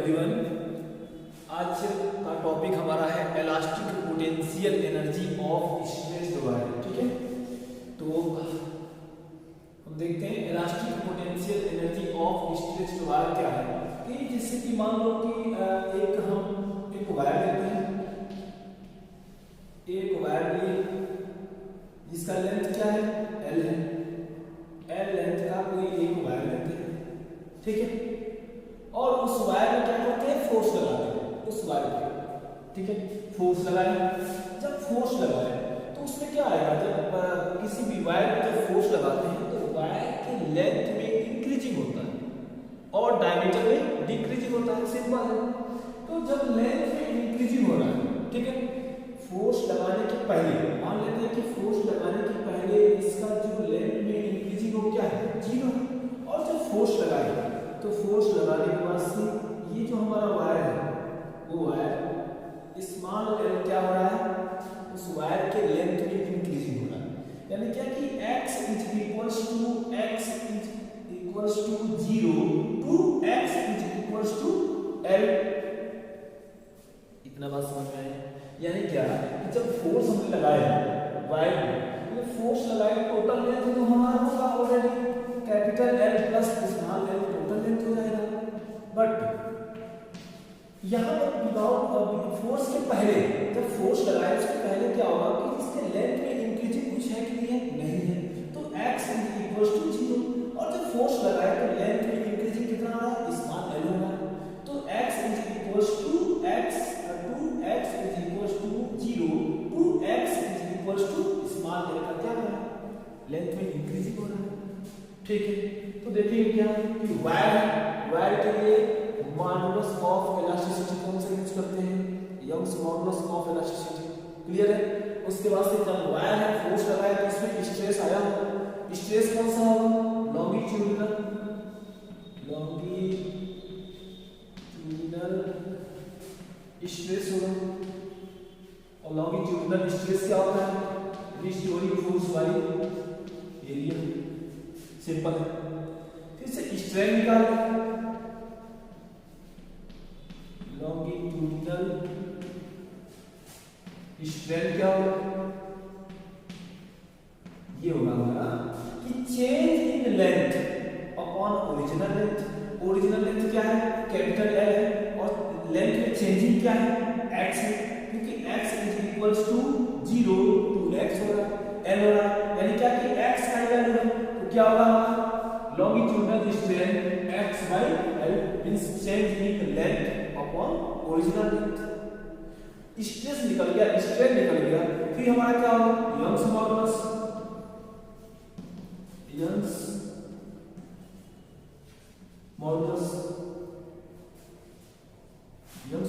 Everyone. आज का topic हमारा है elastic potential energy of stretched wire. ठीक है, तो हम देखते हैं elastic potential energy of stretched wire क्या है। कि जैसे कि मान लो कि हम एक वायर लेते हैं, एक वायर लिए जिसका लेंथ क्या है, L है। L लेंथ का कोई एक वायर लेते हैं, ठीक है, और उस वायर में क्या करते हैं, फोर्स लगाते हैं उस वायर पे। ठीक है, फोर्स लगाए। जब फोर्स लगाए तो उसमें क्या आएगा, जब किसी भी वायर में जब फोर्स लगाते हैं तो वायर के लेंथ में इंक्रीजिंग होता है और डायमीटर में डिक्रीजिंग होता है। सिंपल है। तो जब लेंथ में इंक्रीजिंग हो रहा है, ठीक है, फोर्स लगाने के पहले मान लेते हैं कि फोर्स लगाने के पहले इसका जो लेंथ में इंक्रीजिंग हो क्या है, 0। और जब फोर्स लगाए तो फोर्स लगाने के बाद से ये जो हमारा वायर है वो वायर स्मॉल l क्या हो रहा है, उस वायर के लेंथ में इंक्रीजिंग हो रहा है। यानी क्या कि x is equals to 0 to x is equals to l। इतना बात समझ में आया? यानी क्या कि जब फोर्स हमने लगाया वायर में, तो फोर्स लगाए टोटल लेंथ तो हमारा होगा already capital L plus small l, total length हो जाएगा। बट यहाँ पर विदाउट फोर्स के पहले, जब फोर्स लगाए उसके पहले क्या होगा कि इसके लेंथ में इंक्रीजिंग कुछ है कि नहीं है, तो x इज इक्वल्स टू 0। और जब फोर्स लगाए तो लेंथ में इंक्रीजिंग कितना आ रहा है, स्मॉल l होगा। तो x is equals to x is equals to 0 to x is equals to small l का क्या हो रहा है, लेंथ में इंक्रीजिंग हो रहा है। ठीक है, तो देखिए क्या कि वायर के लिए मॉडुलस ऑफ इलास्टिसिटी कौन सा यूज करते हैं, Young's modulus of elasticity. Clear है? उसके बाद से जब वायर है फोर्स लगाया तो इसमें स्ट्रेस आया, स्ट्रेस कौन सा होगा, लॉन्गिट्यूडिनल स्ट्रेस होगा। और लॉन्गिट्यूडिनल स्ट्रेस क्या होता है, restoring force by area. Simple है। फिर से स्ट्रेन निकाल, लॉन्गिट्यूडिनल स्ट्रेन क्या होगा, ये होगा हमारा कि change in length upon original length. Original length क्या है, कैपिटल L है, और लेंथ में चेंजिंग क्या है, x है, क्योंकि x is equals to 0 to x होगा, L होगा। यानी क्या कि x का वैल्यू है तो क्या होगा, longitudinal strain x by L means change in length upon original length. Stress निकल गया, स्ट्रेन निकल गया, फिर हमारा क्या होगा, यंग्स मॉडुलस। यंग्स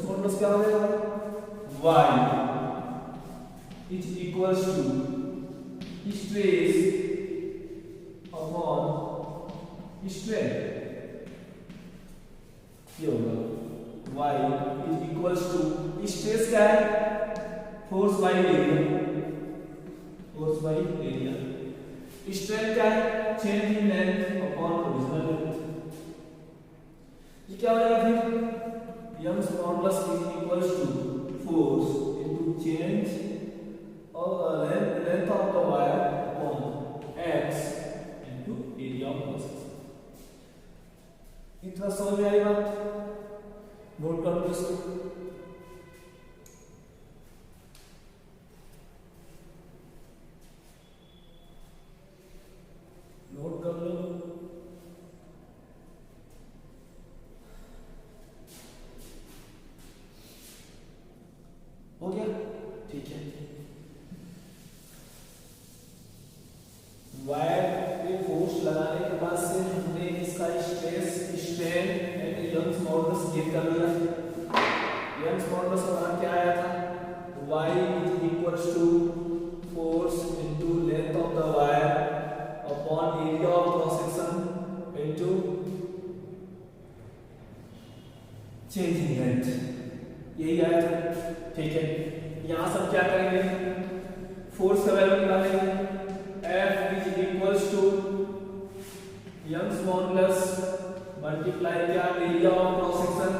मॉडुलस क्या हो जाएगा, y is equals to stress upon strain. ये होगा y is equals to stress क्या है, force by area, force by area. Strain क्या है, change in length upon original length. ये क्या हो जाएगा फिर, Young's modulus is equals to force into change और length of the wire upon x into area of process. इतना समझ में आई बात? नोट कर लो इसको। नोट कर लो। हो गया? ठीक है। वायर पे फोर्स लगाने के बाद से हमने इसका stress, strain and Young's modulus gain कर लिया। यंग्स मॉडुलस हमारा क्या आया था, y is equals to force into length of the wire upon area of cross section into change in length, यही आया था। ठीक है, यहां सब क्या करेंगे, फोर्स का वैल्यू निकालेंगे। F is equals to Young's modulus multiply क्या, एरिया ऑफ क्रॉस सेक्शन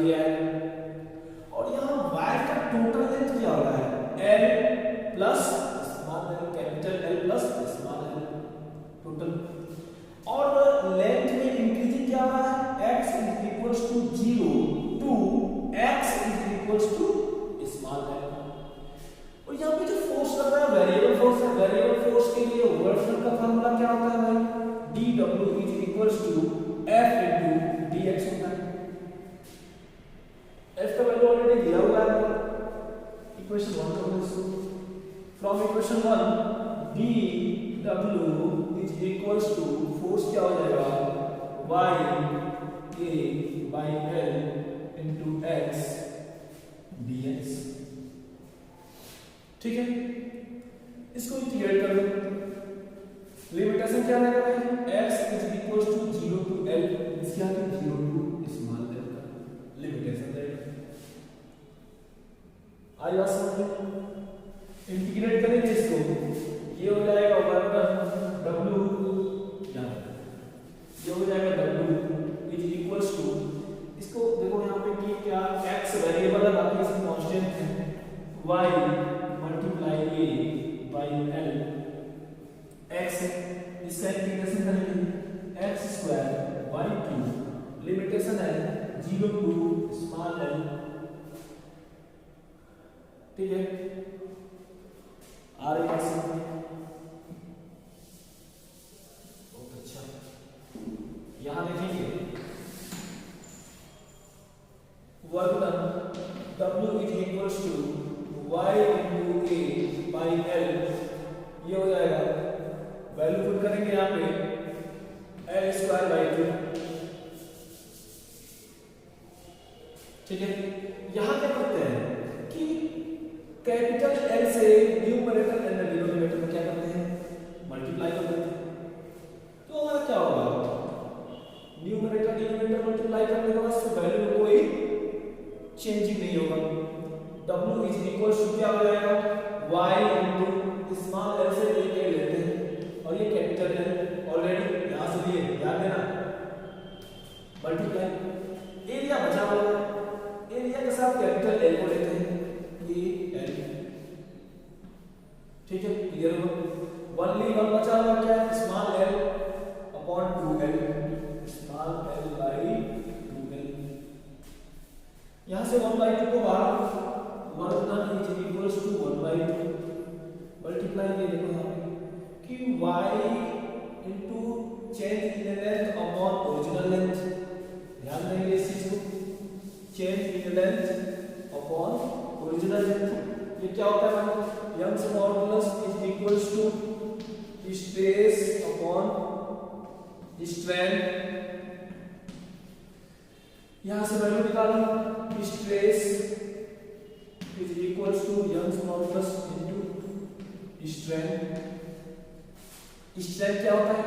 ये L, और यहाँ वायर का टोटल लेंथ क्या हो रहा है L plus small l, capital L plus small l total, और लेंथ में इंक्रीजिंग क्या हो रहा है x is equals to 0 to x is equals to small l। और यहाँ पे जो फोर्स लग रहा है वेरिएबल फोर्स है, वेरिएबल फोर्स के लिए वर्क डन का फार्मूला क्या होता है भाई, dw is equals to F into dx होता है। F का वैल्यू ऑलरेडी दिया हुआ है इक्वेशन 1 का इसको, from equation 1 dw is equals to force क्या हो जाएगा y a by l into x dx। ठीक है, इसको इंटीग्रेट कर लो, लिमिटेशन क्या रहेगा भाई x is equals to 0 to l, इसका 0 टू स्मॉल l का लिमिटेशन रहेगा। आई बात समझ में, इंटीग्रेट करेंगे इसको, ये हो जाएगा वर्क डन w, ये हो जाएगा w इज इक्वल्स टू, इसको देखो यहाँ पे कि क्या x वेरिएबल है बाकी इसमें कांस्टेंट है, y multiply a by l, x इसका इंटीग्रेशन करेंगे x स्क्वायर बाय 2, लिमिटेशन है 0 टू स्मॉल l। ठीक है, आ रही बात समझ में, बहुत अच्छा। यहां देखेंगे work done w is equals to y into a by l, ये हो जाएगा, वैल्यू पुट करेंगे यहाँ पे l स्क्वायर बाय 2। ठीक है, यहाँ क्या करते हैं कि कैपिटल L से न्यूमरेटर एंड डिनोमिनेटर में क्या करते हैं मल्टीप्लाई कर देते हैं, तो हमारा क्या होगा न्यूमरेटर डिनोमिनेटर मल्टीप्लाई करने के बाद से वैल्यू में कोई चेंजिंग नहीं होगा। w इज इक्वल्स टू क्या हो जाएगा y इनटू स्मॉल l से लेके लेते हैं, और ये कैपिटल L ऑलरेडी यहां से लिए, याद है ना, मल्टीप्लाई एरिया बचा हुआ है, एरिया के साथ कैपिटल L को लेते हैं, ये L। ठीक है, क्लियर हो, ओनली वन बचा हुआ क्या small l upon 2l, small l by 2l, यहां से 1/2 को बाहर, work done is equals to 1/2 multiply, ये देखो यहां पे कि y into change in length upon original length, ध्यान देंगे इस चीज को, change in length upon original length, ये क्या होता है भाई Young's modulus is equals to stress upon strain, यहां से वैल्यू निकालो, stress is equals to Young's modulus into strain. Strain क्या होता है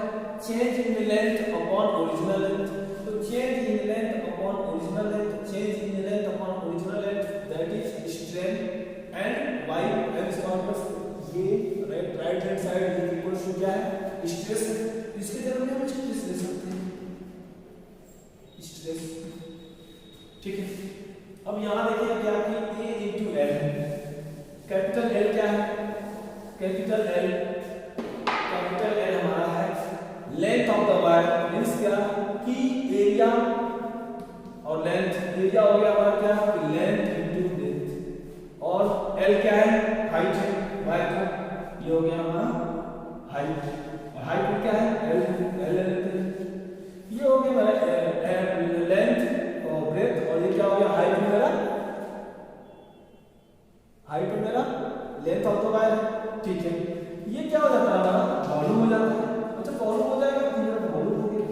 change in length upon original length, तो change in length upon original length, change in length upon original length that is strain, and y Young's modulus ये right hand side is equals to क्या है stress, इसके जगह में हम stress ले सकते हैं, स्ट्रेस। ठीक है, अब यहां देखिए क्या कि a into l, capital L क्या है कैपिटल L हमारा है length of the wire, means क्या कि एरिया और लेंथ, एरिया हो गया हमारा क्या लेंथ इनटू लेंथ, और L क्या है हाइट है वायर का, ये हो गया हमारा हाइट, और हाइट क्या है L, ये हो गया हमारा लेंथ और ब्रेथ, और ये क्या हो गया हाइट मेरा लेंथ ऑफ द वायर। ठीक है, ये क्या हो जाता है हमारा वॉल्यूम हो जाता है, अच्छा वॉल्यूम हो जाएगा तो मेरा वॉल्यूम हो गया।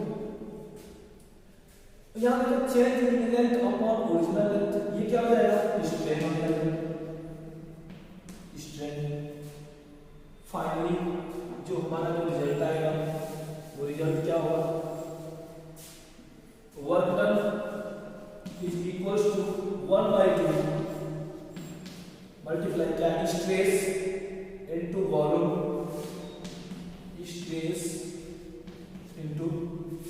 यहां देखो change in length upon original length, ये क्या हो जाएगा स्ट्रेन हो जाएगा, स्ट्रेन। फाइनली जो हमारा जो रिजल्ट आएगा वो रिजल्ट क्या होगा work done is equals to 1/2 multiply क्या stress into volume, stress into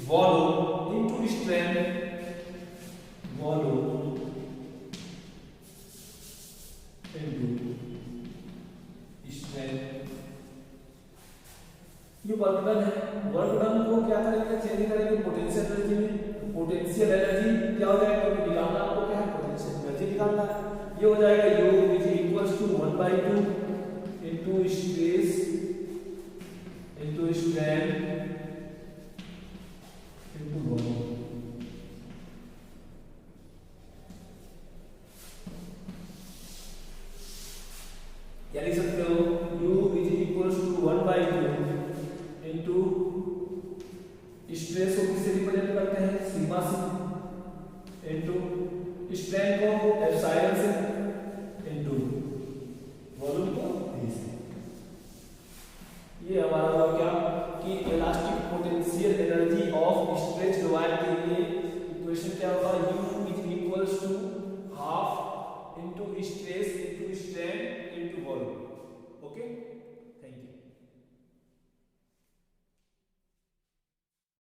volume into strain, volume ये वर्क डन है, वर्क डन को क्या करेंगे, चेंज करेंगे पोटेंशियल एनर्जी में। पोटेंशियल एनर्जी क्या हो जाएगा, क्योंकि निकालना आपको क्या है, पोटेंशियल एनर्जी निकालना है। ये हो जाएगा U is equals to 1/2 into stress into strain into volume. क्या लिख सकते हो, U is equals to 1/2 into stress को किससे रिप्रेजेंट करते हैं, सिग्मा से, इनटू स्ट्रेन को एप्सिलॉन से, इनटू वॉल्यूम को V से। ये हमारा हुआ क्या कि elastic potential energy of stretched wire के लिए इक्वेशन क्या होगा, U is equals to half into stress into strain into volume. Okay.